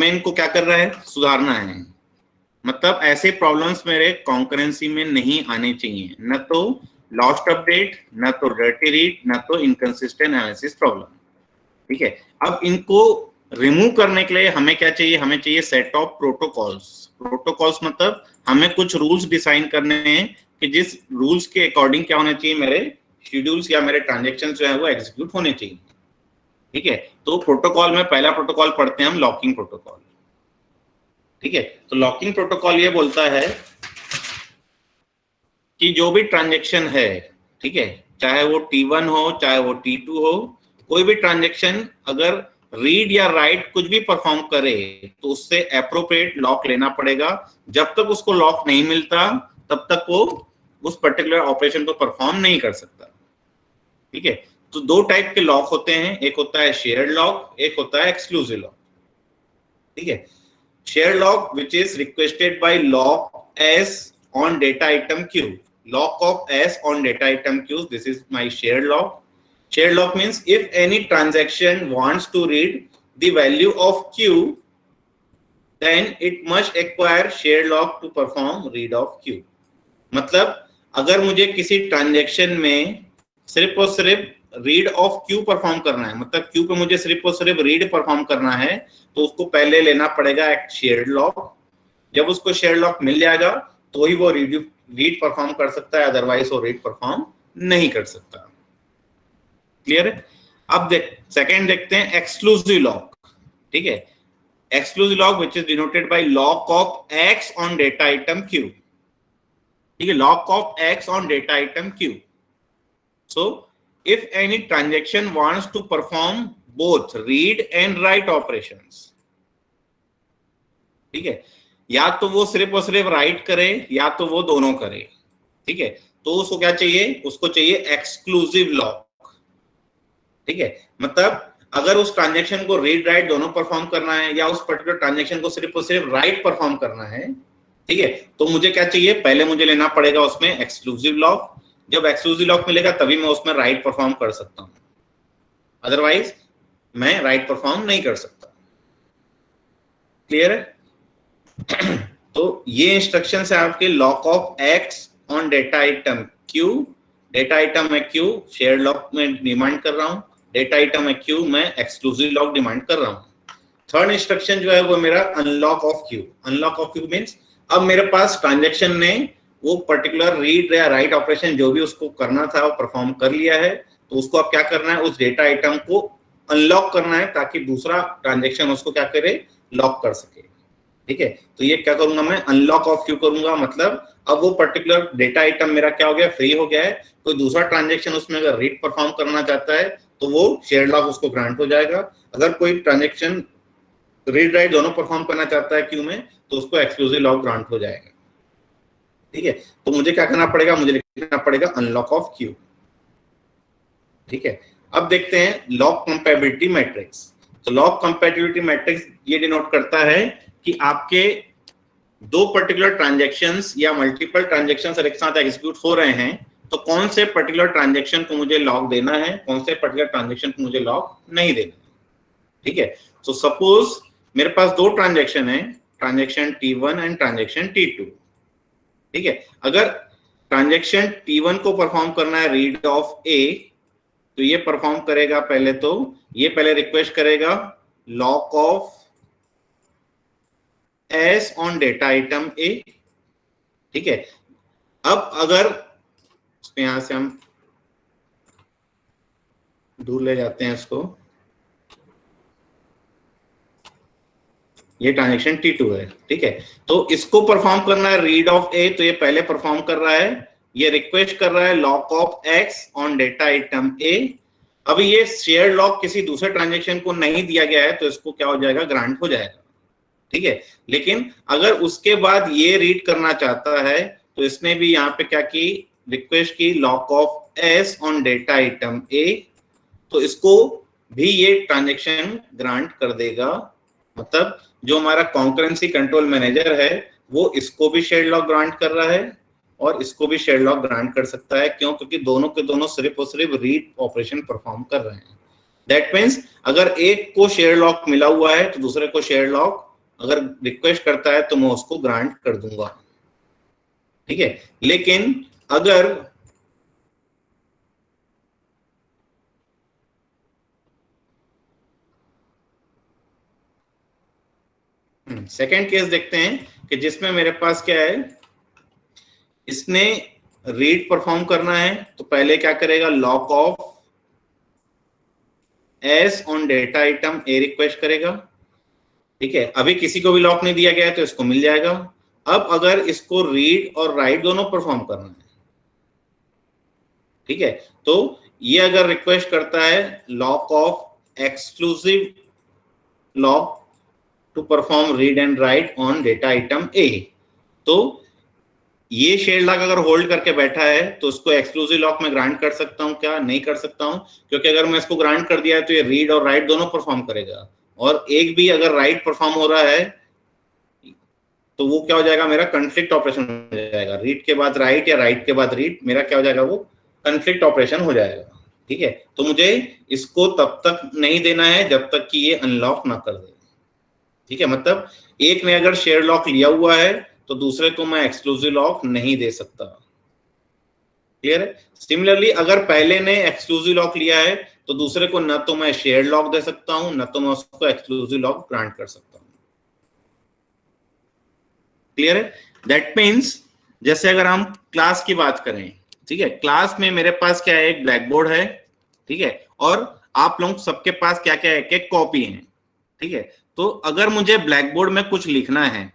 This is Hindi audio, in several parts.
हमें इनको क्या कर रहा है, सुधारना है। मतलब ऐसे प्रॉब्लम्स मेरे कॉन्करेंसी में नहीं आने चाहिए, न तो लॉस्ट अपडेट, न तो डर्टी रीड, न तो इनकंसिस्टेंट एनालिसिस प्रॉब्लम। ठीक है, अब इनको रिमूव करने के लिए हमें क्या चाहिए, हमें चाहिए सेट ऑफ प्रोटोकॉल्स। प्रोटोकॉल्स मतलब हमें कुछ रूल्स डिसाइन करने हैं कि जिस रूल्स के अकॉर्डिंग क्या होना चाहिए, मेरे शेड्यूल्स या मेरे ट्रांजेक्शन जो है वो एग्जीक्यूट होने चाहिए। ठीक है, तो प्रोटोकॉल में पहला प्रोटोकॉल पढ़ते हैं हम, लॉकिंग प्रोटोकॉल। ठीक है, तो लॉकिंग प्रोटोकॉल ये बोलता है कि जो भी ट्रांजेक्शन है, ठीक है, चाहे वो T1 हो चाहे वो T2 हो, कोई भी ट्रांजेक्शन अगर रीड या राइट कुछ भी परफॉर्म करे तो उससे एप्रोप्रिएट लॉक लेना पड़ेगा। जब तक उसको लॉक नहीं मिलता तब तक वो उस पर्टिकुलर ऑपरेशन को परफॉर्म नहीं कर सकता। ठीक है, तो दो टाइप के लॉक होते हैं, एक होता है शेयर्ड लॉक, एक होता है एक्सक्लूसिव लॉक। ठीक है, share lock which is requested by lock S on data item Q. Lock of S on data item Q, this is my shared lock. Shared lock means if any transaction wants to read the value of Q, then it must acquire shared lock to perform read of Q. मतलब अगर मुझे किसी ट्रांजेक्शन में सिर्फ और सिर्फ रीड ऑफ क्यू परफॉर्म करना है, मतलब क्यू पे मुझे सिर्फ और सिर्फ रीड परफॉर्म करना है, तो उसको पहले लेना पड़ेगा एक शेयर्ड लॉक। जब उसको शेयर्ड लॉक मिल जाएगा तो ही वो रीड परफॉर्म कर सकता है, अदरवाइज वो रीड परफॉर्म नहीं कर सकता। क्लियर है? अब सेकेंड देखते हैं एक्सक्लूसिव लॉक। ठीक है, exclusive lock which is denoted by lock of X on data item Q. ठीक है, lock of X on data item Q. So if any transaction wants to perform both read and write operations, ठीक है, या तो वो सिर्फ और सिर्फ राइट करे या तो वो दोनों करे। ठीक है, तो उसको क्या चाहिए, उसको चाहिए एक्सक्लूसिव लॉक। ठीक है, मतलब अगर उस ट्रांजेक्शन को रीड राइट दोनों परफॉर्म करना है या उस पर्टिकुलर ट्रांजेक्शन को सिर्फ और सिर्फ राइट परफॉर्म करना है, ठीक है, तो मुझे क्या चाहिए, पहले मुझे लेना पड़ेगा उसमें एक्सक्लूसिव लॉक। जब एक्सक्लूसिव लॉक मिलेगा तभी मैं उसमें राइट परफॉर्म कर सकता हूं, अदरवाइज मैं राइट परफॉर्म नहीं कर सकता। क्लियर है? तो ये इंस्ट्रक्शन है आपके lock of X on data item Q. Data item है क्यू, शेयर लॉक में डिमांड कर रहा हूं, डेटा आइटम है क्यू, मैं एक्सक्लूसिव लॉक डिमांड कर रहा हूं। थर्ड इंस्ट्रक्शन जो है वो मेरा unlock of Q. Unlock of Q means अब मेरे पास ट्रांजेक्शन ने वो पर्टिकुलर रीड या राइट ऑपरेशन जो भी उसको करना था वो परफॉर्म कर लिया है, तो उसको अब क्या करना है, उस डेटा आइटम को अनलॉक करना है ताकि दूसरा ट्रांजेक्शन उसको क्या करे, लॉक कर सके। ठीक है, तो ये क्या करूंगा मैं, अनलॉक ऑफ क्यू करूंगा। मतलब अब वो पर्टिकुलर डेटा आइटम मेरा क्या हो गया, फ्री हो गया है। कोई दूसरा ट्रांजेक्शन उसमें अगर रीड परफॉर्म करना चाहता है तो वो शेयर लॉक उसको ग्रांट हो जाएगा। अगर कोई ट्रांजेक्शन रीड राइट दोनों परफॉर्म करना चाहता है क्यू में तो उसको एक्सक्लूसिव लॉक ग्रांट हो जाएगा। ठीक है, तो मुझे क्या करना पड़ेगा, मुझे लिखना पड़ेगा अनलॉक ऑफ क्यू। ठीक है, अब देखते हैं लॉक कंपैटिबिलिटी मैट्रिक्स। तो लॉक कंपैटिबिलिटी मैट्रिक्स ये डिनोट करता है कि आपके दो पर्टिकुलर ट्रांजैक्शंस या मल्टीपल ट्रांजैक्शंस एक साथ एग्जीक्यूट हो रहे हैं, तो कौन से पर्टिकुलर ट्रांजैक्शन को मुझे लॉक देना है, कौन से पर्टिकुलर ट्रांजैक्शन को मुझे लॉक नहीं देना है। ठीक है, तो सपोज मेरे पास दो ट्रांजैक्शन है, transaction T1 and transaction T2। ठीक है, अगर ट्रांजैक्शन T1 को परफॉर्म करना है रीड ऑफ ए, तो ये परफॉर्म करेगा पहले, तो ये पहले रिक्वेस्ट करेगा lock of S on data item A. ठीक है, अब अगर यहां से हम दूर ले जाते हैं इसको, ये ट्रांजैक्शन T2 है। ठीक है, तो इसको परफॉर्म करना है रीड ऑफ ए, तो ये पहले परफॉर्म कर रहा है, ये रिक्वेस्ट कर रहा है lock of X on data item A. अभी ये शेयर लॉक किसी दूसरे ट्रांजैक्शन को नहीं दिया गया है तो इसको क्या हो जाएगा, ग्रांट हो जाएगा। ठीक है, लेकिन अगर उसके बाद ये रीड करना चाहता है तो इसने भी यहाँ पे क्या की, रिक्वेस्ट की lock of S on data item A, तो इसको भी ये ट्रांजैक्शन ग्रांट कर देगा। मतलब जो हमारा कॉन्करेंसी कंट्रोल मैनेजर है वो इसको भी शेयर लॉक ग्रांट कर रहा है और इसको भी शेयर लॉक ग्रांट कर सकता है। क्यों? क्योंकि दोनों के दोनों सिर्फ और सिर्फ रीड ऑपरेशन परफॉर्म कर रहे हैं। दैट मीन्स अगर एक को शेयर लॉक मिला हुआ है तो दूसरे को शेयर लॉक अगर रिक्वेस्ट करता है तो मैं उसको ग्रांट कर दूंगा, ठीक है। लेकिन अगर सेकेंड केस देखते हैं कि जिसमें मेरे पास क्या है, इसने रीड परफॉर्म करना है, तो पहले क्या करेगा, lock of S on data item A request करेगा, ठीक है। अभी किसी को भी लॉक नहीं दिया गया है तो इसको मिल जाएगा। अब अगर इसको रीड और राइट दोनों परफॉर्म करना है, ठीक है, तो ये अगर रिक्वेस्ट करता है lock of exclusive lock to perform read and write on data item A, तो ये शेयर्ड लॉक अगर होल्ड करके बैठा है तो उसको एक्सक्लूसिव लॉक में ग्रांट कर सकता हूं क्या? नहीं कर सकता हूं, क्योंकि अगर मैं इसको ग्रांट कर दिया है तो ये रीड और राइट दोनों परफॉर्म करेगा, और एक भी अगर राइट परफॉर्म हो रहा है तो वो क्या हो जाएगा, मेरा कंफ्लिक्ट ऑपरेशन हो जाएगा। रीड के बाद राइट या राइट के बाद रीड, मेरा क्या हो जाएगा, वो कंफ्लिक्ट ऑपरेशन हो जाएगा, ठीक है। तो मुझे इसको तब तक नहीं देना है जब तक कि ये अनलॉक ना कर दे, ठीक है। मतलब एक ने अगर शेयर लॉक लिया हुआ है तो दूसरे को मैं एक्सक्लूसिव लॉक नहीं दे सकता, क्लियर है। सिमिलरली अगर पहले ने एक्सक्लूसिव लॉक लिया है तो दूसरे को न तो मैं शेयर लॉक दे सकता हूं, न तो मैं उसको एक्सक्लूसिव लॉक ग्रांट कर सकता हूं, क्लियर है। दैट मीन्स जैसे अगर हम क्लास की बात करें, ठीक है, क्लास में मेरे पास क्या है, एक ब्लैक बोर्ड है, ठीक है, और आप लोग सबके पास क्या क्या है, एक कॉपी है, ठीक है। तो अगर मुझे ब्लैक बोर्ड में कुछ लिखना है,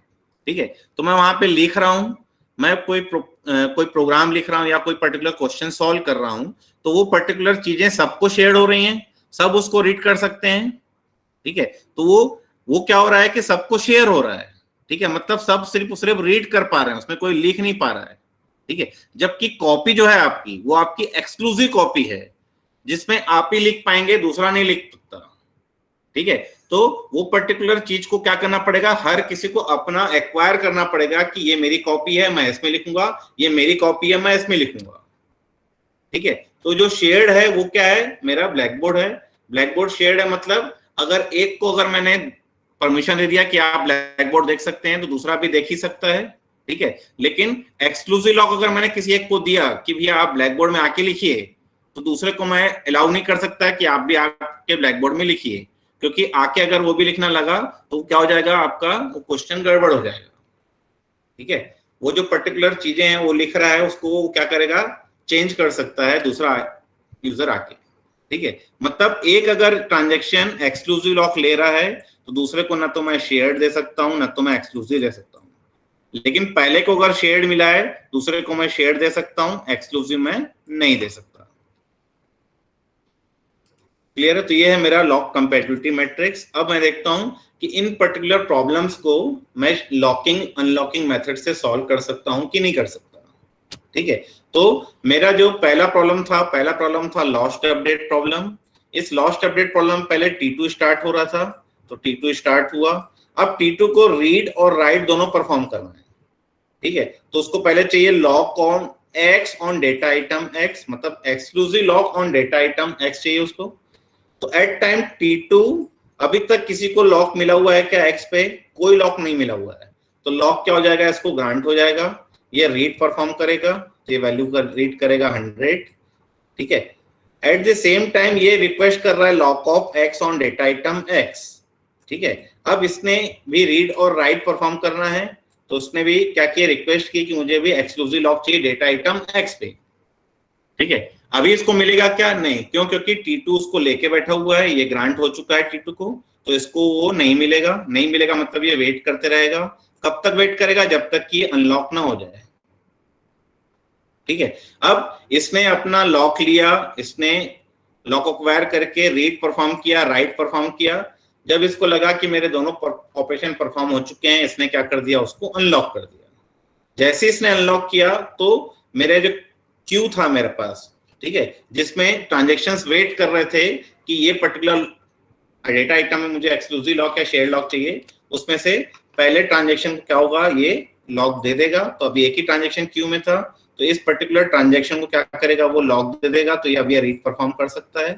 ठीक है, तो मैं वहां पे लिख रहा हूं, मैं कोई प्रोग्राम लिख रहा हूं या कोई पर्टिकुलर क्वेश्चन सॉल्व कर रहा हूं, तो वो पर्टिकुलर चीजें सबको शेयर हो रही हैं, सब उसको रीड कर सकते हैं, ठीक है। तो वो क्या हो रहा है कि सबको शेयर हो रहा है, ठीक है, मतलब सब सिर्फ रीड कर पा रहे हैं, उसमें कोई लिख नहीं पा रहा है, ठीक है। जबकि कॉपी जो है आपकी, वो आपकी एक्सक्लूसिव कॉपी है, जिसमें आप ही लिख पाएंगे, दूसरा नहीं लिख सकता, ठीक है। तो वो पर्टिकुलर चीज को क्या करना पड़ेगा, हर किसी को अपना एक्वायर करना पड़ेगा कि ये मेरी कॉपी है, मैं इसमें लिखूंगा, ये मेरी कॉपी है, मैं इसमें लिखूंगा, ठीक है। तो जो शेयर्ड है वो क्या है, मेरा ब्लैक बोर्ड है। ब्लैक बोर्ड शेयर्ड है, मतलब अगर एक को अगर मैंने परमिशन दे दिया कि आप ब्लैक बोर्ड देख सकते हैं तो दूसरा भी देख ही सकता है, ठीक है। लेकिन एक्सक्लूसिव लॉक अगर मैंने किसी एक को दिया कि भैया आप ब्लैक बोर्ड में आके लिखिए, तो दूसरे को मैं अलाउ नहीं कर सकता कि आप भी आपके ब्लैक बोर्ड में लिखिए, क्योंकि आके अगर वो भी लिखना लगा तो क्या हो जाएगा, आपका वो क्वेश्चन गड़बड़ हो जाएगा, ठीक है। वो जो पर्टिकुलर चीजें हैं वो लिख रहा है, उसको वो क्या करेगा, चेंज कर सकता है दूसरा यूजर आके, ठीक है। मतलब एक अगर ट्रांजैक्शन एक्सक्लूसिव लॉक ले रहा है तो दूसरे को ना तो मैं शेयर्ड दे सकता हूं, ना तो मैं एक्सक्लूसिव दे सकता हूं। लेकिन पहले को अगर शेयर्ड मिला है, दूसरे को मैं शेयर्ड दे सकता हूं, एक्सक्लूसिव में नहीं दे सकता, क्लियर है। तो ये है मेरा लॉक कंपैटिबिलिटी मैट्रिक्स। अब मैं देखता हूं कि इन पर्टिकुलर प्रॉब्लम्स को मैं लॉकिंग अनलॉकिंग मेथड से सॉल्व कर सकता हूं कि नहीं कर सकता, ठीक है। तो मेरा जो पहला प्रॉब्लम था लॉस्ट अपडेट प्रॉब्लम। इस लॉस्ट अपडेट प्रॉब्लम पहले T2 स्टार्ट हो रहा था, तो T2 स्टार्ट हुआ। अब T2 को रीड और राइट दोनों परफॉर्म करना है, ठीक है। तो उसको पहले चाहिए lock on X on data item X, मतलब exclusive lock on data item X चाहिए उसको। तो एट टाइम T2 अभी तक किसी को लॉक मिला हुआ है क्या एक्स पे? कोई लॉक नहीं मिला हुआ है, तो लॉक क्या हो जाएगा, इसको ग्रांट हो जाएगा। ये रीड परफॉर्म करेगा, तो ये वैल्यू का रीड करेगा 100, ठीक है। एट द सेम टाइम ये रिक्वेस्ट कर रहा है lock of X on data item x, ठीक है। अब इसने भी रीड और राइट परफॉर्म करना है, तो उसने भी क्या किया, रिक्वेस्ट की कि मुझे भी एक्सक्लूसिव लॉक चाहिए डेटा आइटम एक्स पे, ठीक है। अभी इसको मिलेगा क्या? नहीं, क्यों? क्योंकि T2 उसको लेके बैठा हुआ है, ये ग्रांट हो चुका है T2 को, तो इसको वो नहीं मिलेगा। नहीं मिलेगा मतलब ये वेट करते रहेगा। कब तक वेट करेगा? जब तक कि अनलॉक ना हो जाए, ठीक है। अब इसने अपना लॉक लिया, इसने लॉक एक्वायर करके रीड परफॉर्म किया, राइट परफॉर्म किया। जब इसको लगा कि मेरे दोनों ऑपरेशन परफॉर्म हो चुके हैं, इसने क्या कर दिया, उसको अनलॉक कर दिया। जैसे इसने अनलॉक किया तो मेरे जो क्यू था मेरे पास, ठीक है, जिसमें ट्रांजेक्शन्स वेट कर रहे थे कि ये पर्टिकुलर डेटा आइटम में मुझे एक्सक्लूसिव लॉक या शेयर लॉक चाहिए, उसमें से पहले ट्रांजेक्शन क्या होगा, ये लॉक दे देगा। तो अभी एक ही ट्रांजेक्शन क्यू में था, तो इस पर्टिकुलर ट्रांजेक्शन को क्या करेगा, वो लॉक दे देगा, तो ये अब ये रीड परफॉर्म कर सकता है।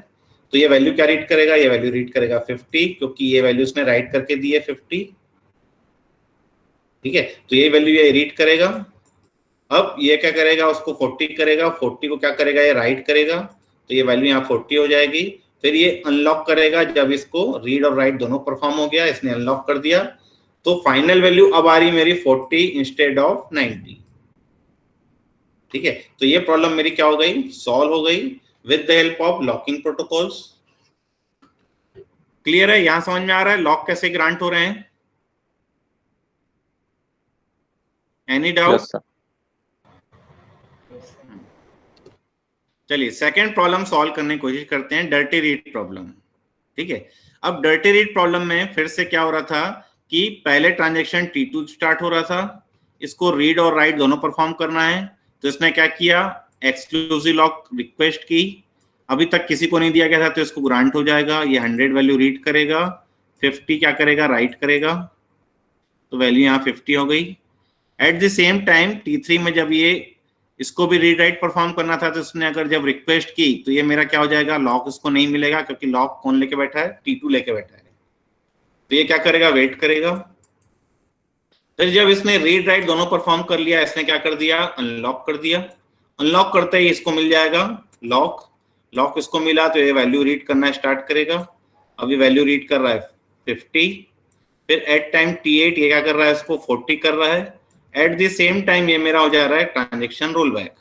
तो ये वैल्यू क्या रीड करेगा, ये वैल्यू रीड करेगा 50, क्योंकि ये वैल्यू उसने राइट करके दी है 50, ठीक है, तो ये वैल्यू ये रीड करेगा। अब ये क्या करेगा, उसको 40 करेगा, 40 को क्या करेगा, ये राइट करेगा, तो ये वैल्यू यहाँ 40 हो जाएगी। फिर ये अनलॉक करेगा, जब इसको रीड और राइट दोनों परफॉर्म हो गया, इसने अनलॉक कर दिया, तो फाइनल वैल्यू अब आ रही मेरी 40 इंस्टेड ऑफ 90। ठीक है, तो ये प्रॉब्लम मेरी क्या हो गई, सॉल्व हो गई with the help of locking protocols. Clear है, यहां समझ में आ रहा है लॉक कैसे ग्रांट हो रहे हैं? Any doubt? चलिए सेकंड प्रॉब्लम सॉल्व करने की कोशिश करते हैं, डर्टी रीड प्रॉब्लम। ठीक है, अब डर्टी रीड प्रॉब्लम में फिर से क्या हो रहा था कि पहले ट्रांजैक्शन T2 स्टार्ट हो रहा था, इसको रीड और राइट दोनों परफॉर्म करना है, तो इसने क्या किया, एक्सक्लूसिव लॉक रिक्वेस्ट की, अभी तक किसी को नहीं दिया गया था, तो इसको ग्रांट हो जाएगा। ये 100 वैल्यू रीड करेगा, 50 क्या करेगा, राइट करेगा, तो वैल्यू यहाँ 50 हो गई। At the same time T3 में जब ये इसको भी रीड राइट परफॉर्म करना था, तो उसने अगर जब रिक्वेस्ट की, तो ये मेरा क्या हो जाएगा, लॉक इसको नहीं मिलेगा, क्योंकि लॉक कौन लेके बैठा है, T2 लेके बैठा है। तो ये क्या करेगा, वेट करेगा। फिर जब इसने रीड राइट दोनों परफॉर्म कर लिया, इसने क्या कर दिया, अनलॉक कर दिया। अनलॉक करते ही इसको मिल जाएगा लॉक, लॉक इसको मिला, तो ये वैल्यू रीड करना स्टार्ट करेगा। अभी वैल्यू रीड कर रहा है 50। फिर एट टाइम T8 ये क्या कर रहा है, इसको 40 कर रहा है। एट द सेम टाइम ये मेरा हो जा रहा है ट्रांजेक्शन रोल बैक।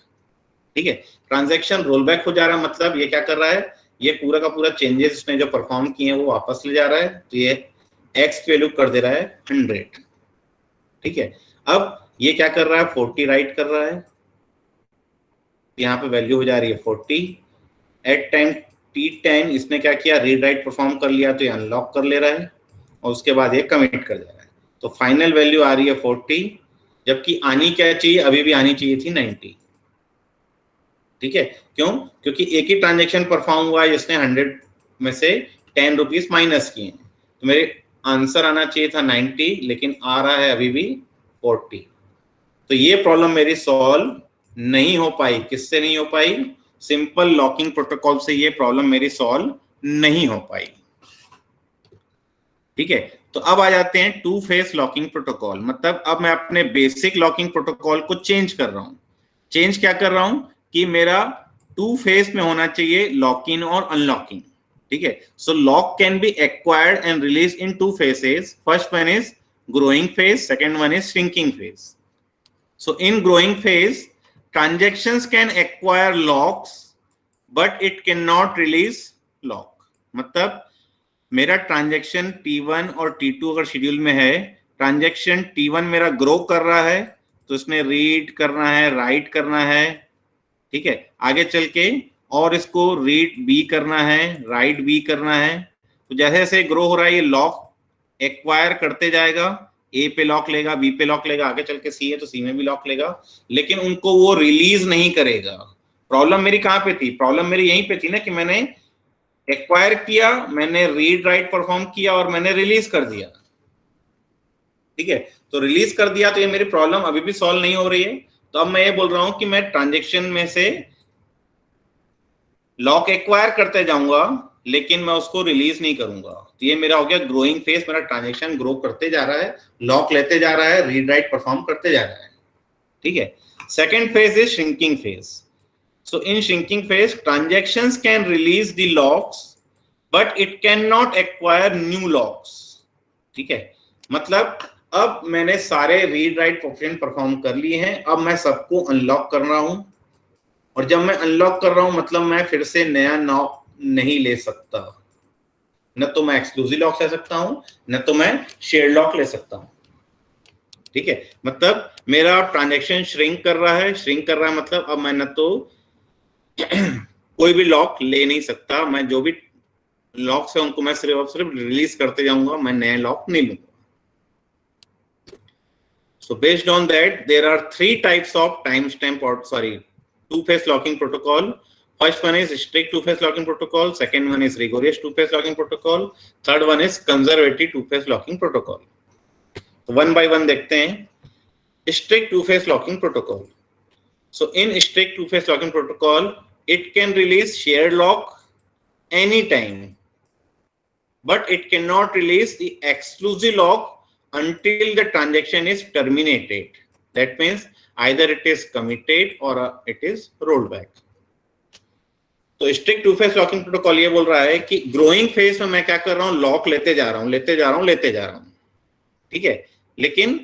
ठीक है, ट्रांजेक्शन रोल बैक हो जा रहा है, मतलब ये क्या कर रहा है, ये पूरा का पूरा चेंजेस इसने जो परफॉर्म किए हैं वो वापस ले जा रहा है, तो ये एक्स की वैल्यू कर दे रहा है 100। ठीक है, अब ये क्या कर रहा है, 40 राइट कर रहा है, यहाँ पे वैल्यू हो जा रही है 40। एट टाइम T10 इसने क्या किया, रीड राइट परफॉर्म कर लिया, तो ये अनलॉक कर ले रहा है, और उसके बाद ये कमिट कर दे रहा है, तो फाइनल वैल्यू आ रही है 40, जबकि आनी क्या चाहिए, अभी भी आनी चाहिए थी 90। ठीक है, क्यों, क्योंकि एक ही ट्रांजेक्शन परफॉर्म हुआ है जिसने 100 में से 10 रुपीज माइनस किए हैं, तो मेरे आंसर आना चाहिए था 90, लेकिन आ रहा है अभी भी 40। तो ये प्रॉब्लम मेरी सॉल्व नहीं हो पाई। किससे नहीं हो पाई, सिंपल लॉकिंग प्रोटोकॉल से ये प्रॉब्लम मेरी सॉल्व नहीं हो पाई। ठीक है, तो अब आ जाते हैं टू फेस लॉकिंग प्रोटोकॉल। मतलब अब मैं अपने बेसिक लॉकिंग प्रोटोकॉल को चेंज कर रहा हूं। चेंज क्या कर रहा हूं कि मेरा टू फेस में होना चाहिए लॉक इन और अनलॉकिंग। ठीक है, so lock can be acquired and release in two phases. First one is growing phase, second one is shrinking phase. So in growing phase transactions can acquire locks but it cannot release lock। मतलब मेरा ट्रांजैक्शन T1 और T2 अगर शेड्यूल में है, ट्रांजैक्शन T1 मेरा ग्रो कर रहा है, तो इसने रीड करना है, राइट करना है। ठीक है, आगे चल के और इसको रीड भी करना है, राइट भी करना है। तो जैसे जैसे ग्रो हो रहा है, ये लॉक एक्वायर करते जाएगा, ए पे लॉक लेगा, बी पे लॉक लेगा, आगे चल के सी है तो सी में भी लॉक लेगा, लेकिन उनको वो रिलीज नहीं करेगा। प्रॉब्लम मेरी कहां पे थी, प्रॉब्लम मेरी यहीं पे थी ना, कि मैंने एक्वायर किया, मैंने रीड राइट परफॉर्म किया और मैंने रिलीज कर दिया। ठीक है, तो रिलीज कर दिया, तो ये मेरी प्रॉब्लम अभी भी सॉल्व नहीं हो रही है। तो अब मैं ये बोल रहा हूं कि मैं ट्रांजेक्शन में से लॉक एक्वायर करते जाऊंगा, लेकिन मैं उसको रिलीज नहीं करूंगा। तो ये मेरा हो गया ग्रोइंग फेज, मेरा ट्रांजेक्शन ग्रो करते जा रहा है, लॉक लेते जा रहा है, रीड राइट परफॉर्म करते जा रहा है। ठीक है, second phase is shrinking phase. So in shrinking phase, transactions can release the locks, but it cannot acquire new locks। ठीक है, मतलब अब मैंने सारे रीड राइट ऑप्शन परफॉर्म कर लिए हैं, अब मैं सबको अनलॉक कर रहा हूं, और जब मैं अनलॉक कर रहा हूं मतलब मैं फिर से नया लॉक नहीं ले सकता। न तो मैं एक्सक्लूसिव लॉक ले सकता हूं, न तो मैं शेयर लॉक ले सकता हूं। ठीक है, मतलब मेरा ट्रांजेक्शन श्रिंक कर रहा है, श्रिंक कर रहा है मतलब अब मैं न तो कोई भी लॉक ले नहीं सकता, मैं जो भी लॉक्स है उनको मैं सिर्फ रिलीज करते जाऊंगा, मैं नए लॉक नहीं लूंगा। So based on that, there are three types of timestamp or two-phase locking protocol. First one is strict two-phase locking protocol. Second one is rigorous two-phase locking protocol. Third one is conservative two-phase locking protocol. So one by one देखते हैं। Strict two-phase locking protocol. So in strict two-phase locking protocol, it can release shared lock anytime, but it cannot release the exclusive lock until the transaction is terminated. That means either it is committed or it is rolled back. तो strict to phase locking protocol ये बोल रहा है कि ग्रोइंग फेज में मैं क्या कर रहा हूं, लॉक लेते जा रहा हूं, ठीक है, लेकिन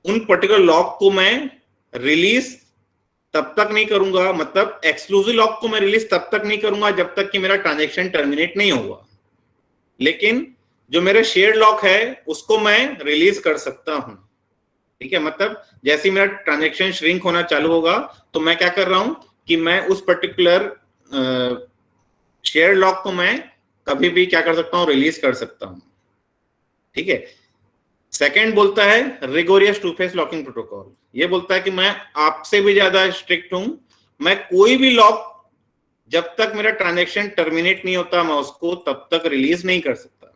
उन पर्टिकुलर लॉक को मैं रिलीज तब तक नहीं करूंगा, मतलब एक्सक्लूसिव लॉक को मैं रिलीज तब तक नहीं करूंगा जब तक कि मेरा ट्रांजैक्शन टर्मिनेट नहीं होगा। लेकिन जो मेरा शेयर्ड लॉक है उसको मैं रिलीज कर सकता हूं, ठीक है। मतलब जैसे मेरा ट्रांजैक्शन श्रिंक होना चालू होगा तो मैं क्या कर रहा हूं कि मैं उस पर्टिकुलर शेयर लॉक को मैं कभी भी क्या कर सकता हूं, रिलीज कर सकता हूं, ठीक है। सेकंड बोलता है rigorous two phase locking protocol. ये बोलता है कि मैं आपसे भी ज्यादा स्ट्रिक्ट हूं, मैं कोई भी लॉक जब तक मेरा ट्रांजैक्शन टर्मिनेट नहीं होता मैं उसको तब तक रिलीज नहीं कर सकता।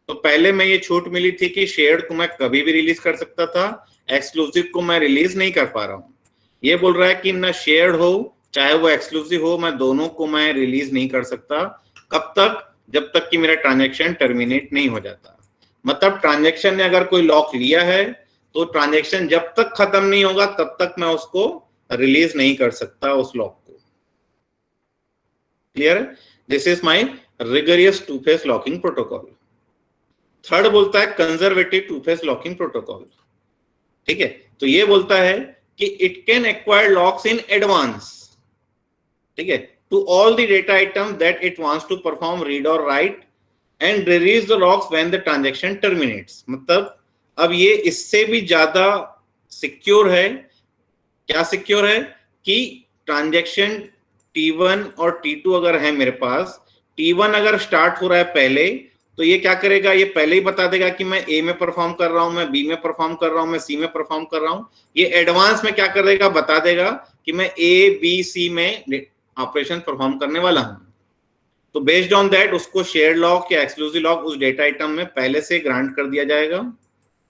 तो पहले मैं ये छूट मिली थी कि शेयर्ड को मैं कभी भी रिलीज कर सकता था, एक्सक्लूसिव को मैं रिलीज नहीं कर पा रहा हूं। ये बोल रहा है कि ना शेयर्ड हो चाहे वो एक्सक्लूसिव हो, मैं दोनों को मैं रिलीज नहीं कर सकता। कब तक? जब तक कि मेरा ट्रांजैक्शन टर्मिनेट नहीं हो जाता। मतलब ट्रांजैक्शन ने अगर कोई लॉक लिया है तो ट्रांजैक्शन जब तक खत्म नहीं होगा तब तक मैं उसको रिलीज नहीं कर सकता उस लॉक को। क्लियर है? This is my rigorous two phase locking protocol. Third बोलता है conservative two phase locking protocol, ठीक है। तो ये बोलता है कि it can acquire locks in advance, ठीक है, to all the data item that it wants to perform read और write and release the locks when the transaction terminates. मतलब अब ये इससे भी ज्यादा सिक्योर है। क्या सिक्योर है? कि ट्रांजैक्शन T1 और T2 अगर है मेरे पास, T1 अगर स्टार्ट हो रहा है पहले तो ये क्या करेगा, ये पहले ही बता देगा कि मैं A में परफॉर्म कर रहा हूं, मैं B में परफॉर्म कर रहा हूं, मैं C में परफॉर्म कर रहा हूं। ये एडवांस में क्या करेगा, बता देगा कि मैं A, B, C में ऑपरेशन परफॉर्म करने वाला हूं। तो बेस्ड ऑन दैट उसको शेयर लॉक या एक्सक्लूसिव लॉक उस डेटा आइटम में पहले से ग्रांट कर दिया जाएगा,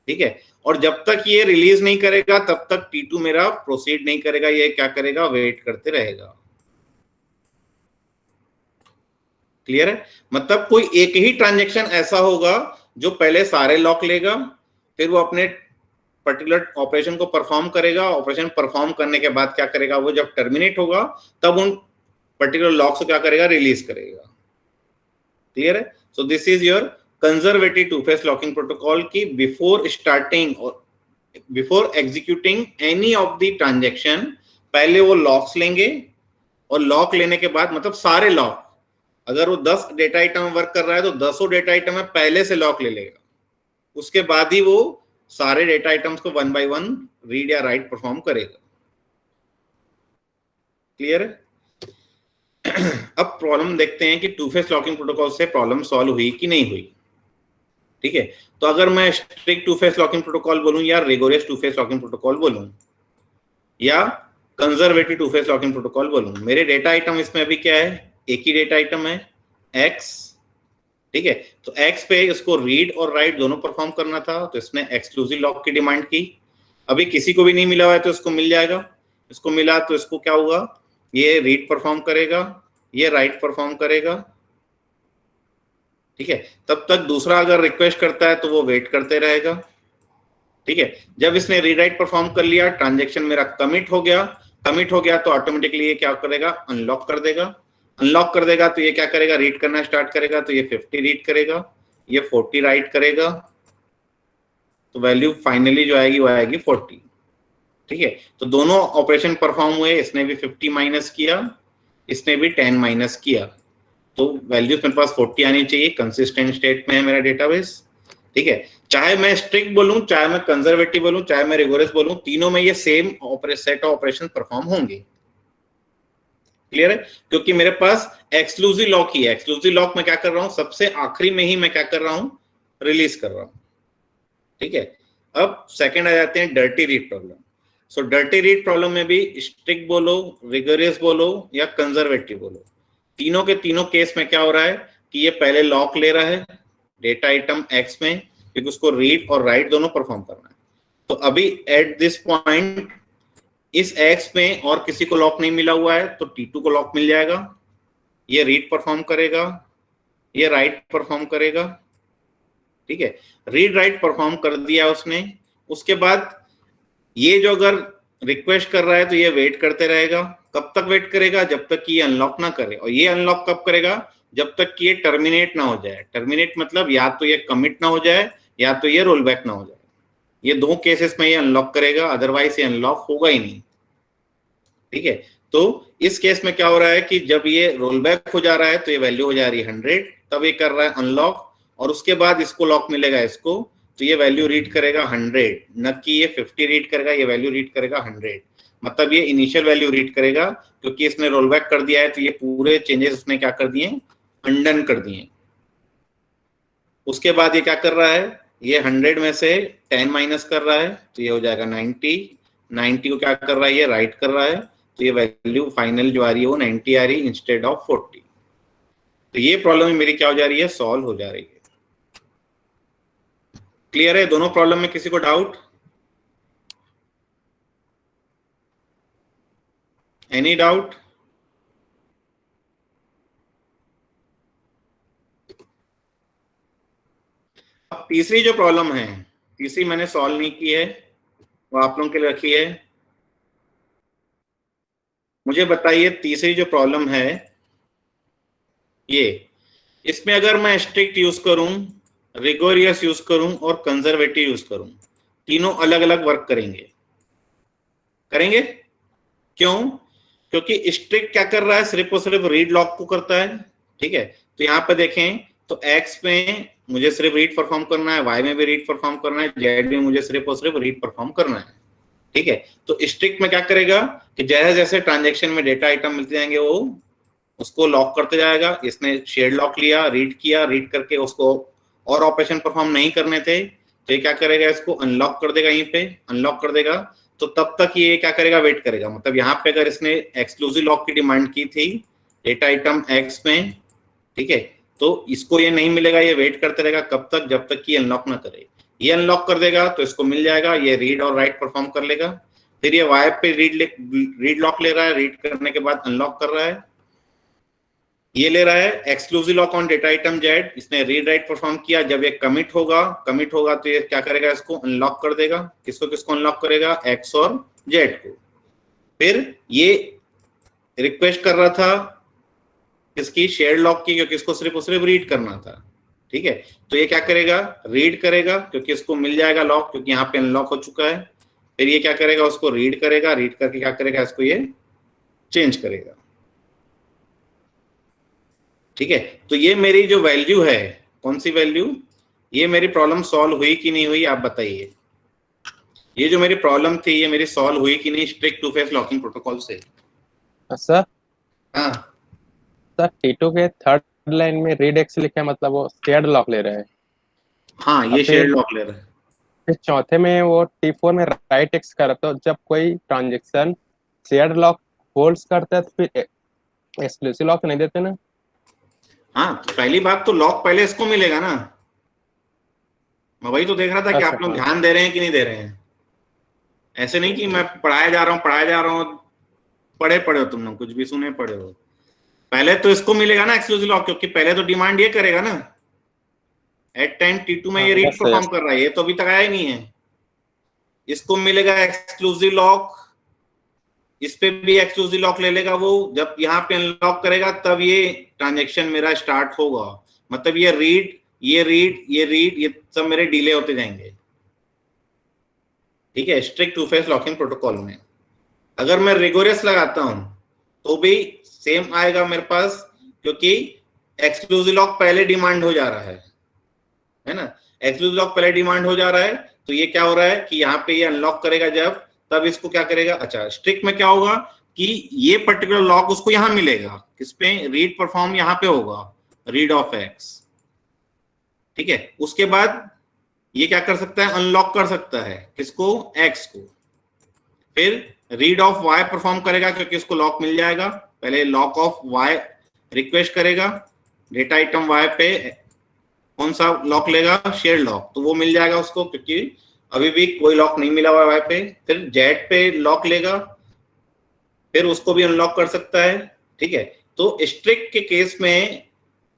ठीक है। और जब तक ये रिलीज नहीं करेगा तब तक T2 मेरा प्रोसीड नहीं करेगा, ये क्या करेगा, वेट करते रहेगा। क्लियर है? मतलब कोई एक ही ट्रांजैक्शन ऐसा होगा जो पहले सारे लॉक लेगा, फिर वो अपने पर्टिकुलर ऑपरेशन को परफॉर्म करेगा, ऑपरेशन परफॉर्म करने के बाद क्या करेगा, वो जब टर्मिनेट होगा तब उन पर्टिकुलर लॉक को क्या करेगा, रिलीज करेगा। क्लियर है? So this is your conservative two phase locking protocol की बिफोर स्टार्टिंग और before executing any of the transaction पहले वो लॉक्स लेंगे, और लॉक लेने के बाद मतलब सारे लॉक, अगर वो 10 डेटा आइटम वर्क कर रहा है तो 10 डेटा आइटम में पहले से लॉक ले लेगा, उसके बाद ही वो सारे डेटा आइटम्स को 1 बाय 1 रीड या राइट परफॉर्म करेगा। क्लियर है? अब प्रॉब्लम देखते हैं कि टू फेज लॉकिंग प्रोटोकॉल से प्रॉब्लम सॉल्व हुई कि नहीं हुई, ठीक है। तो अगर मैं strict to phase locking protocol बोलूं या rigorous two phase locking protocol बोलूं या conservative two phase locking protocol बोलूं, मेरे डेटा आइटम इसमें अभी क्या है, एक ही डेटा आइटम है X, ठीक है। तो X पे इसको रीड और राइट दोनों परफॉर्म करना था, तो इसने एक्सक्लूसिव लॉक की डिमांड की। अभी किसी को भी नहीं मिला हुआ है तो इसको मिल जाएगा, इसको मिला तो इसको क्या होगा, ये रीड परफॉर्म करेगा, ये राइट परफॉर्म करेगा, ठीक है। तब तक दूसरा अगर रिक्वेस्ट करता है तो वो वेट करते रहेगा, ठीक है। जब इसने रीड राइट परफॉर्म कर लिया, ट्रांजैक्शन मेरा कमिट हो गया तो ऑटोमेटिकली ये क्या करेगा, अनलॉक कर देगा। तो ये क्या करेगा, रीड करना स्टार्ट करेगा, तो ये 50 रीड करेगा, ये 40 राइट करेगा, तो वैल्यू फाइनली जो आएगी वो आएगी 40, ठीक है। तो दोनों ऑपरेशन परफॉर्म हुए, इसने भी 50 माइनस किया, इसने भी 10 माइनस किया, तो वैल्यूज मेरे पास 40 आनी चाहिए। कंसिस्टेंट स्टेट में है मेरा डेटाबेस, ठीक है। चाहे मैं स्ट्रिक्ट बोलूं, चाहे मैं कंजर्वेटिव बोलूं, चाहे मैं रिगोरियस बोलूं, तीनों में ये same set of operation perform होंगे। क्लियर है? क्योंकि मेरे पास एक्सक्लूसिव लॉक ही है। एक्सक्लूसिव लॉक में क्या कर रहा हूं, सबसे आखिरी में ही मैं क्या कर रहा हूं, रिलीज कर रहा हूं, ठीक है। अब सेकंड आ जाते हैं dirty read problem. So dirty read problem में भी स्ट्रिक्ट बोलो, रिगोरियस बोलो या कंजर्वेटिव बोलो, तीनों के तीनों केस में क्या हो रहा है कि ये पहले लॉक ले रहा है डेटा आइटम X में, क्योंकि उसको रीड और राइट दोनों परफॉर्म करना है। तो अभी एट दिस पॉइंट इस X में और किसी को लॉक नहीं मिला हुआ है, तो T2 को लॉक मिल जाएगा, ये रीड परफॉर्म करेगा, ये राइट परफॉर्म करेगा, ठीक है, रीड राइट परफॉर्म कर दिया उसने। उसके बाद ये जो अगर रिक्वेस्ट कर रहा है तो ये वेट करते रहेगा। कब तक वेट करेगा? जब तक कि ये अनलॉक ना करे। और ये अनलॉक कब करेगा? जब तक कि ये टर्मिनेट ना हो जाए। टर्मिनेट मतलब या तो ये कमिट ना हो जाए या तो ये रोल बैक ना हो जाए। ये दो केसेस में ये अनलॉक करेगा, अदरवाइज ये अनलॉक होगा ही नहीं। ठीक है, तो इस केस में क्या हो रहा है कि जब ये रोल बैक हो जा रहा है तो ये वैल्यू हो जा रही है 100, तब ये कर रहा है अनलॉक, और उसके बाद इसको लॉक मिलेगा इसको, तो ये वैल्यू रीड करेगा 100, न कि ये 50 रीड करेगा, ये वैल्यू रीड करेगा 100। मतलब ये इनिशियल वैल्यू रीड करेगा, क्योंकि इसने रोल बैक कर दिया है तो ये पूरे चेंजेस इसने क्या कर दिए? अनडन कर दिए। उसके बाद ये क्या कर रहा है? ये 100 में से 10 माइनस कर रहा है, तो ये हो जाएगा 90। 90 को क्या कर रहा है? ये राइट कर रहा है, तो ये वैल्यू फाइनल जो आ रही है वो 90 आ रही है इंस्टेड ऑफ 40। तो ये प्रॉब्लम मेरी क्या हो जा रही है? सॉल्व हो जा रही है। क्लियर है दोनों प्रॉब्लम में? किसी को डाउट? Any doubt? अब तीसरी जो प्रॉब्लम है, तीसरी मैंने सॉल्व नहीं की है, वो आप लोगों के लिए रखी है। मुझे बताइए तीसरी जो प्रॉब्लम है ये, इसमें अगर मैं स्ट्रिक्ट यूज करूं, रिगोरियस यूज करूं और कंजर्वेटिव यूज करूं, तीनों अलग अलग वर्क करेंगे। करेंगे क्यों? क्योंकि स्ट्रिक्ट क्या कर रहा है? सिर्फ और सिर्फ रीड लॉक को करता है। ठीक है, तो यहाँ पे देखें तो एक्स में मुझे सिर्फ रीड परफॉर्म करना है, वाई में भी रीड परफॉर्म करना है, जेड में मुझे सिर्फ और सिर्फ रीड परफॉर्म करना है। ठीक है, तो स्ट्रिक्ट में क्या करेगा कि जैसे जैसे ट्रांजेक्शन में डेटा आइटम मिलते जाएंगे वो उसको लॉक करते जाएगा। इसने शेड लॉक लिया, रीड किया, रीड करके उसको और ऑपरेशन परफॉर्म नहीं करने थे तो ये क्या करेगा? इसको अनलॉक कर देगा, यहीं पे अनलॉक कर देगा। तो तब तक ये क्या करेगा? वेट करेगा। मतलब यहाँ पे अगर इसने एक्सक्लूसिव लॉक की डिमांड की थी डेटा आइटम एक्स में, ठीक है, तो इसको ये नहीं मिलेगा, ये वेट करते रहेगा। कब तक? जब तक कि अनलॉक ना करे। ये अनलॉक कर देगा तो इसको मिल जाएगा, ये रीड और राइट परफॉर्म कर लेगा। फिर ये वाई पे रीड लॉक ले रहा है, रीड करने के बाद अनलॉक कर रहा है। ये ले रहा है exclusive lock on data item Z, इसने रीड राइट परफॉर्म किया। जब ये कमिट होगा तो ये क्या करेगा? इसको अनलॉक कर देगा। किसको किसको अनलॉक करेगा? एक्स और जेड को। फिर ये रिक्वेस्ट कर रहा था किसकी? शेयर लॉक की, क्योंकि इसको सिर्फ और सिर्फ रीड करना था। ठीक है, तो ये क्या करेगा? रीड करेगा, क्योंकि इसको मिल जाएगा लॉक, क्योंकि यहाँ पे अनलॉक हो चुका है। फिर ये क्या करेगा? उसको रीड करेगा, रीड करके क्या करेगा? इसको ये चेंज करेगा। ठीक है, तो ये मेरी जो वैल्यू है, कौन सी वैल्यू? ये मेरी प्रॉब्लम सॉल्व हुई कि नहीं हुई? आप बताइए। ये जो मेरी प्रॉब्लम थी ये मेरी सॉल्व हुई कि नहीं strict two phase locking protocol से? सर हाँ सर T2 के थर्ड लाइन में रीड एक्स लिखा है, मतलब वो शेयर्ड लॉक ले रहे हैं। हाँ, ये शेयर लॉक ले रहा है। फिर चौथे में वो T4 में राइट एक्स कर, तो जब कोई ट्रांजेक्शन शेयर्ड लॉक होल्ड्स करता है तो फिर एक्सक्लूसिव लॉक नहीं देते ना? हाँ, तो पहली बात तो लॉक पहले इसको मिलेगा ना। मैं वही तो देख रहा था कि आप लोग ध्यान दे रहे हैं कि नहीं दे रहे हैं। ऐसे नहीं कि मैं पढ़ाया जा रहा हूँ, पढ़े हो तुम लोग, कुछ भी सुने पढ़े हो। पहले तो इसको मिलेगा ना एक्सक्लूसिव लॉक, क्योंकि पहले तो डिमांड ये करेगा ना। एट टाइम T2 में ये रीड परफॉर्म कर रहा है, ये तो अभी तक आया ही नहीं है। इसको मिलेगा एक्सक्लूसिव लॉक, इस पे भी एक्सक्लूसिव लॉक ले लेगा वो। जब यहाँ पे अनलॉक करेगा तब ये ट्रांजेक्शन मेरा स्टार्ट होगा। मतलब ये रीड ये सब मेरे डिले होते जाएंगे। ठीक है, strict two phase locking protocol में अगर मैं रिगोरियस लगाता हूं तो भी सेम आएगा मेरे पास, क्योंकि एक्सक्लूसिव लॉक पहले डिमांड हो जा रहा है ना। एक्सक्लूसिव लॉक पहले डिमांड हो जा रहा है, तो ये क्या हो रहा है कि यहाँ पे ये अनलॉक करेगा जब, तब इसको क्या करेगा? अच्छा, स्ट्रिक्ट में क्या होगा कि ये पर्टिकुलर लॉक उसको यहां मिलेगा, किस पे? रीड परफॉर्म यहाँ पे होगा, रीड ऑफ एक्स। ठीक है, उसके बाद ये क्या कर सकता है? अनलॉक कर सकता है, किसको? एक्स को। फिर रीड ऑफ वाई परफॉर्म करेगा, क्योंकि इसको लॉक मिल जाएगा। पहले लॉक ऑफ वाई रिक्वेस्ट करेगा, डेटा आइटम वाई पे कौन सा लॉक लेगा? शेयर लॉक, तो वो मिल जाएगा उसको, क्योंकि अभी भी कोई लॉक नहीं मिला हुआ है वाई पे। फिर जेड पे लॉक लेगा, फिर उसको भी अनलॉक कर सकता है। ठीक है, तो स्ट्रिक्ट के केस में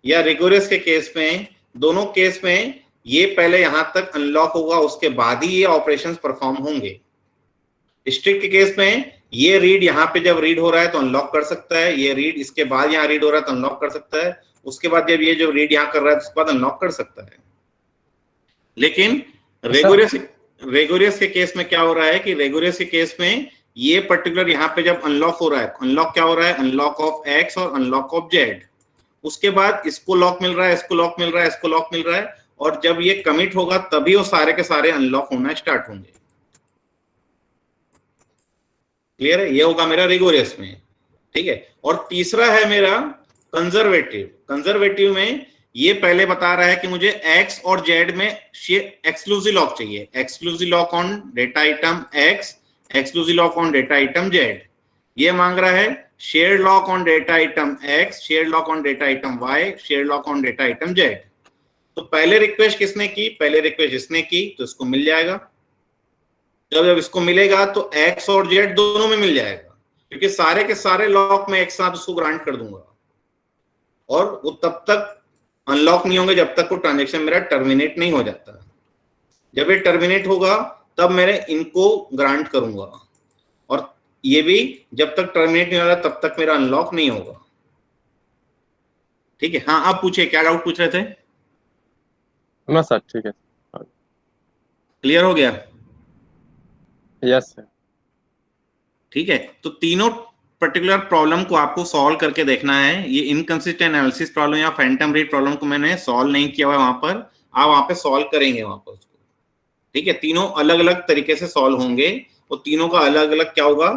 या रिगोरियस के केस में, दोनों केस में ये पहले यहां तक अनलॉक होगा, उसके बाद ही ये ऑपरेशंस परफॉर्म होंगे। स्ट्रिक्ट के केस में ये रीड यहाँ पे जब रीड हो रहा है तो अनलॉक कर सकता है, ये रीड इसके बाद यहाँ रीड हो रहा है तो अनलॉक कर सकता है, उसके बाद जब ये जो रीड यहाँ कर रहा है उसके बाद अनलॉक कर सकता है। लेकिन रेगुरियस के केस में क्या हो रहा है कि रेगुरियस के केस में ये पर्टिकुलर यहाँ पे जब अनलॉक हो रहा है, अनलॉक क्या हो रहा है, अनलॉक ऑफ एक्स और अनलॉक ऑफ जेड, उसके बाद इसको लॉक मिल रहा है, इसको लॉक मिल रहा है, इसको लॉक मिल रहा है, और जब ये कमिट होगा तभी वो सारे के सारे अनलॉक होना स्टार्ट होंगे। क्लियर है? ये होगा मेरा रिगोरियस में, ठीक है। और तीसरा है मेरा कंजर्वेटिव। कंजर्वेटिव में ये पहले बता रहा है कि मुझे एक्स और जेड में एक्सक्लूसिव लॉक चाहिए, exclusive lock on data item X, exclusive lock on data item Z. ये मांग रहा है share lock on data item X, share lock on data item Y, share lock on data item Z. तो पहले रिक्वेस्ट किसने की, पहले रिक्वेस्ट इसने की, तो इसको मिल जाएगा। जब इसको मिलेगा तो एक्स और जेड दोनों में मिल जाएगा, क्योंकि सारे के सारे लॉक में एक साथ उसको ग्रांट कर दूंगा, और वो तब तक अनलॉक नहीं होंगे जब तक वो ट्रांजेक्शन मेरा टर्मिनेट नहीं हो जाता। जब ये टर्मिनेट होगा तब मैं इनको ग्रांट करूंगा, और ये भी जब तक टर्मिनेट नहीं होगा तब तक मेरा अनलॉक नहीं होगा। ठीक है, हाँ आप पूछिए, क्या डाउट पूछ रहे थे? ना सर ठीक है, क्लियर हो गया? Yes sir. ठीक है, तो तीनों पर्टिकुलर प्रॉब्लम को आपको सॉल्व करके देखना है। ये इनकंसिस्टेंट एनालिसिस प्रॉब्लम या फैंटम रीड प्रॉब्लम को मैंने सॉल्व नहीं किया हुआ है, वहां पर आप वहां पे सॉल्व करेंगे वहां पर उसको। ठीक है, तीनों अलग अलग तरीके से सॉल्व होंगे, और तीनों का अलग अलग क्या होगा,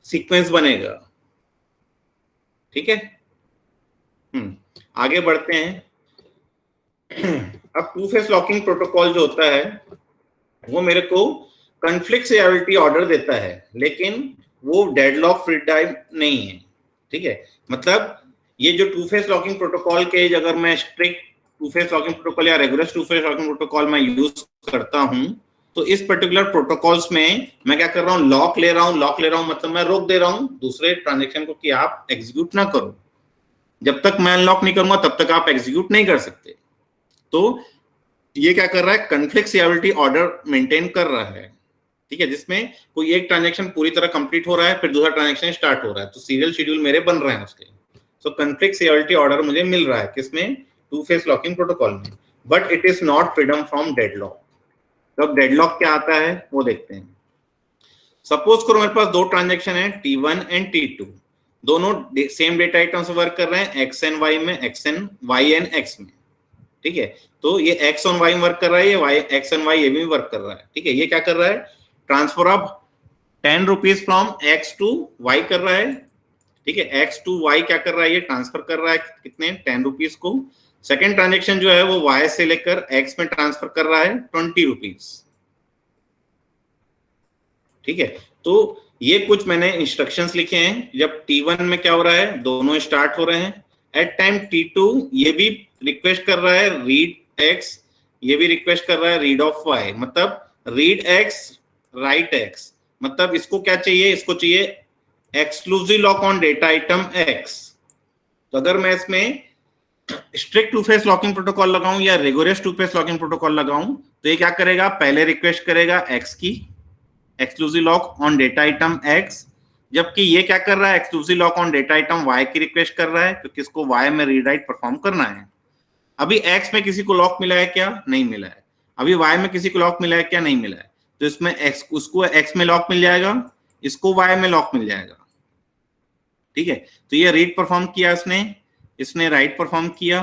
सीक्वेंस बनेगा। ठीक है, आगे बढ़ते हैं। अब टू फेस लॉकिंग प्रोटोकॉल जो होता है वो मेरे को कॉन्फ्लिक्टिविटी ऑर्डर देता है, लेकिन वो डेडलॉक फ्री टाइम नहीं है। ठीक है, मतलब ये जो टू फेस लॉकिंग प्रोटोकॉल के अगर मैं strict two phase locking protocol या regular two phase locking protocol मैं यूज करता हूं, तो इस पर्टिकुलर प्रोटोकॉल्स में मैं क्या कर रहा हूं, लॉक ले रहा हूं, मतलब मैं रोक दे रहा हूं दूसरे ट्रांजेक्शन को कि आप एग्जीक्यूट ना करो। जब तक मैं अनलॉक नहीं करूंगा तब तक आप एग्जीक्यूट नहीं कर सकते। तो ये क्या कर रहा है, कॉन्फ्लिक्टिविटी ऑर्डर मेंटेन कर रहा है। ठीक है, जिसमें कोई एक ट्रांजैक्शन पूरी तरह कंप्लीट हो रहा है, फिर दूसरा ट्रांजैक्शन स्टार्ट हो रहा है, तो सीरियल शेड्यूल मेरे बन रहे हैं उसके। सो कॉन्फ्लिक्टिविटी ऑर्डर मुझे मिल रहा है किसमें, टू फेस लॉकिंग प्रोटोकॉल में, but it is not freedom from deadlock. तो अब डेडलॉक क्या आता है वो देखते हैं। सपोज करो मेरे पास दो ट्रांजैक्शन है T1 एंड T2, दोनों सेम डेटा आइटम से वर्क कर रहे हैं, एक्स एंड वाई में, X and Y and X में। ठीक है, तो ये एक्स ऑन वाई में वर्क कर रहा है, ये वाई एक्स एंड वाई ये भी वर्क कर रहा है। ठीक है, ये क्या कर रहा है, transfer of 10 rupees from X to Y कर रहा है। ठीक है, एक्स टू वाई क्या कर रहा है, ये ट्रांसफर कर रहा है कितने, 10 रुपीज को। सेकेंड ट्रांजेक्शन जो है वो वाई से लेकर एक्स में ट्रांसफर कर रहा है 20 रुपीज। ठीक है, तो ये कुछ मैंने इंस्ट्रक्शंस लिखे हैं। जब T1 में क्या हो रहा है, दोनों स्टार्ट हो रहे हैं। एट टाइम T2 ये भी रिक्वेस्ट कर रहा है रीड एक्स, ये भी रिक्वेस्ट कर रहा है रीड ऑफ वाई, मतलब रीड एक्स राइट एक्स। मतलब इसको क्या चाहिए, इसको चाहिए exclusive lock on data item X. तो अगर मैं इसमें strict two phase locking protocol लगाऊं या rigorous two phase locking protocol लगाऊं, तो ये क्या करेगा, पहले रिक्वेस्ट करेगा एक्स की exclusive lock on data item X, जबकि ये क्या कर रहा है, exclusive lock on data item Y की रिक्वेस्ट कर रहा है, क्योंकि इसको वाई में रीड राइट परफॉर्म करना है। अभी एक्स में किसी को लॉक मिला है क्या, नहीं मिला है। अभी वाई में किसी को लॉक मिला है क्या, नहीं मिला है। तो इसमें एक्स, उसको एक्स में लॉक मिल जाएगा, इसको वाई में लॉक मिल जाएगा। ठीक है, तो ये रीड परफॉर्म किया इसने राइट परफॉर्म किया,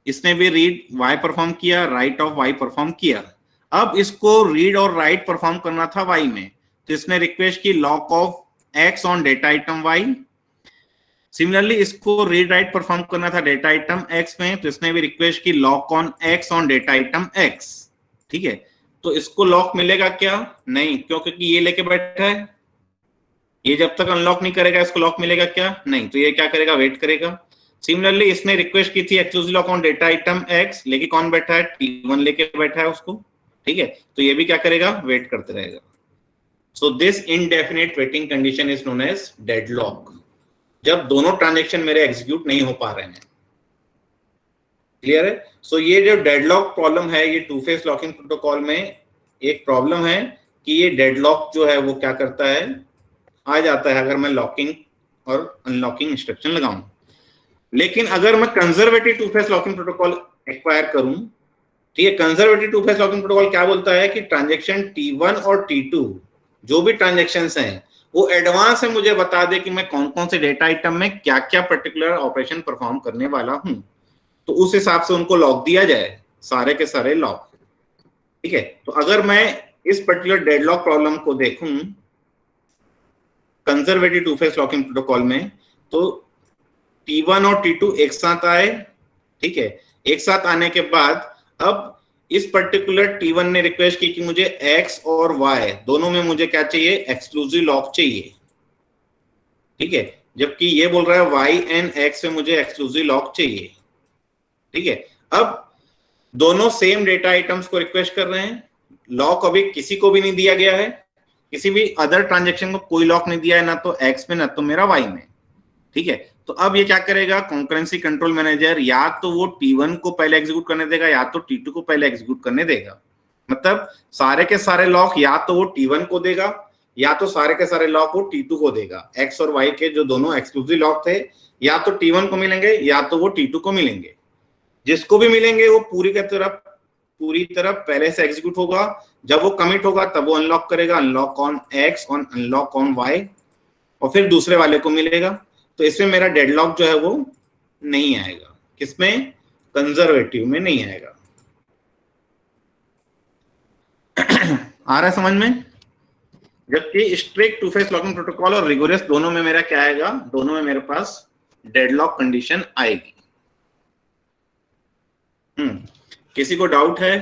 इसने भी रीड वाई परफॉर्म किया, राइट ऑफ वाई परफॉर्म किया। अब इसको रीड और राइट परफॉर्म करना था वाई में, तो इसने रिक्वेस्ट की lock of X on data item Y. Similarly इसको रीड राइट परफॉर्म करना था डेटा आइटम एक्स में, तो इसने भी रिक्वेस्ट की lock on X on data item x. ठीक है, तो इसको लॉक मिलेगा क्या, नहीं, क्योंकि ये लेके बैठा है, ये जब तक अनलॉक नहीं करेगा इसको लॉक मिलेगा क्या, नहीं। तो ये क्या करेगा, वेट करेगा। सिमिलरली इसने रिक्वेस्ट की थी exclusive lock on data item x, लेके कौन बैठा है, T1 लेके बैठा है उसको। ठीक है, तो ये भी क्या करेगा, वेट करते रहेगा। So this indefinite waiting condition is known as deadlock, जब दोनों ट्रांजैक्शन मेरे एग्जीक्यूट नहीं हो पा रहे हैं। क्लियर है? सो ये जो डेडलॉक प्रॉब्लम है, ये टू फेस लॉकिंग प्रोटोकॉल में एक प्रॉब्लम है कि ये डेडलॉक जो है वो क्या करता है, आ जाता है अगर मैं लॉकिंग और अनलॉकिंग इंस्ट्रक्शन लगाऊं। लेकिन अगर मैं conservative two phase locking protocol acquire करूं, ठीक है, conservative two phase locking protocol क्या बोलता है कि ट्रांजेक्शन T1 और T2 जो भी ट्रांजेक्शंस हैं वो एडवांस में मुझे बता दे कि मैं कौन कौन से डेटा आइटम में क्या क्या पर्टिकुलर ऑपरेशन परफॉर्म करने वाला हूं, तो उस हिसाब से उनको लॉक दिया जाए, सारे के सारे लॉक। ठीक है, तो अगर मैं इस पर्टिकुलर डेडलॉक प्रॉब्लम को देखूं conservative two phase locking protocol में, तो T1 और T2 एक साथ आए, ठीक है, एक साथ आने के बाद अब इस पर्टिकुलर T1 ने रिक्वेस्ट की कि मुझे X और Y दोनों में मुझे क्या चाहिए, एक्सक्लूसिव लॉक चाहिए, ठीक है, जबकि ये बोल रहा है Y एंड X में मुझे एक्सक्लूसिव लॉक चाहिए। ठीक है, अब दोनों सेम डेटा आइटम्स को रिक्वेस्ट कर रहे हैं, लॉक अभी किसी को भी नहीं दिया गया है, किसी भी अदर ट्रांजेक्शन को कोई लॉक नहीं दिया है, ना तो X में ना तो मेरा Y में। ठीक है, तो अब ये क्या करेगा, कॉन्करेंसी कंट्रोल मैनेजर या तो वो T1 को पहले एग्जीक्यूट करने देगा या तो T2 को पहले एग्जीक्यूट करने देगा। मतलब सारे के सारे लॉक या तो वो T1 को देगा या तो सारे के सारे लॉक वो T2 को देगा। X और Y के जो दोनों एक्सक्लूसिव लॉक थे या तो T1 को मिलेंगे या तो वो T2 को मिलेंगे। जिसको भी मिलेंगे वो पूरी तरह पहले से एग्जीक्यूट होगा, जब वो कमिट होगा तब वो अनलॉक करेगा, अनलॉक ऑन X और अनलॉक ऑन Y, और फिर दूसरे वाले को मिलेगा। तो इसमें मेरा डेडलॉक जो है वो नहीं आएगा, किसमें, कंजर्वेटिव में नहीं आएगा। आ रहा है समझ में? जबकि strict two phase locking protocol और रिगोरस दोनों में मेरा क्या आएगा, दोनों में मेरे पास डेडलॉक कंडीशन आएगी। किसी को डाउट है?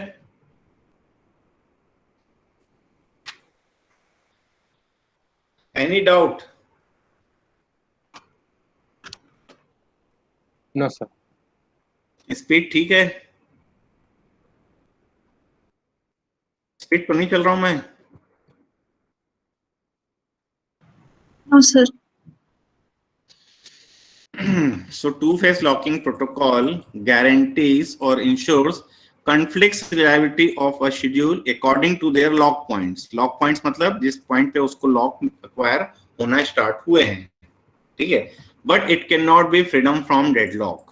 Any doubt? No sir. Speed ठीक है? स्पीड पर नहीं चल रहा हूं मैं? No sir. So two-phase locking protocol guarantees or ensures conflicts reliability of a schedule according to their lock points. Lock points मतलब जिस पॉइंट पे उसको लॉक एक्वायर होना स्टार्ट हुए हैं, ठीक है, but it can not be freedom from deadlock.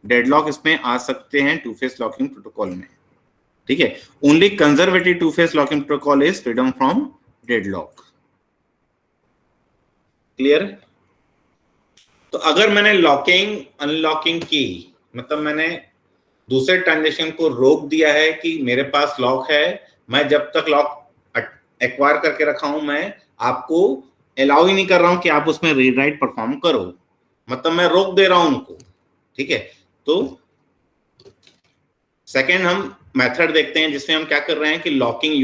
Deadlock इसमें आ सकते हैं टू फेस लॉकिंग प्रोटोकॉल में, ठीक है, only conservative two phase locking protocol is freedom from deadlock. Clear? तो अगर मैंने लॉकिंग अनलॉकिंग की, मतलब मैंने दूसरे ट्रांजेक्शन को रोक दिया है कि मेरे पास लॉक है, मैं जब तक लॉक एक्वायर करके रखा हूं, मैं आपको अलाउ ही नहीं कर रहा हूं कि आप उसमें रीड राइट परफॉर्म करो, मतलब मैं रोक दे रहा हूं उनको। ठीक है, तो सेकेंड हम मेथड देखते हैं जिसमें हम क्या कर रहे हैं कि लॉकिंग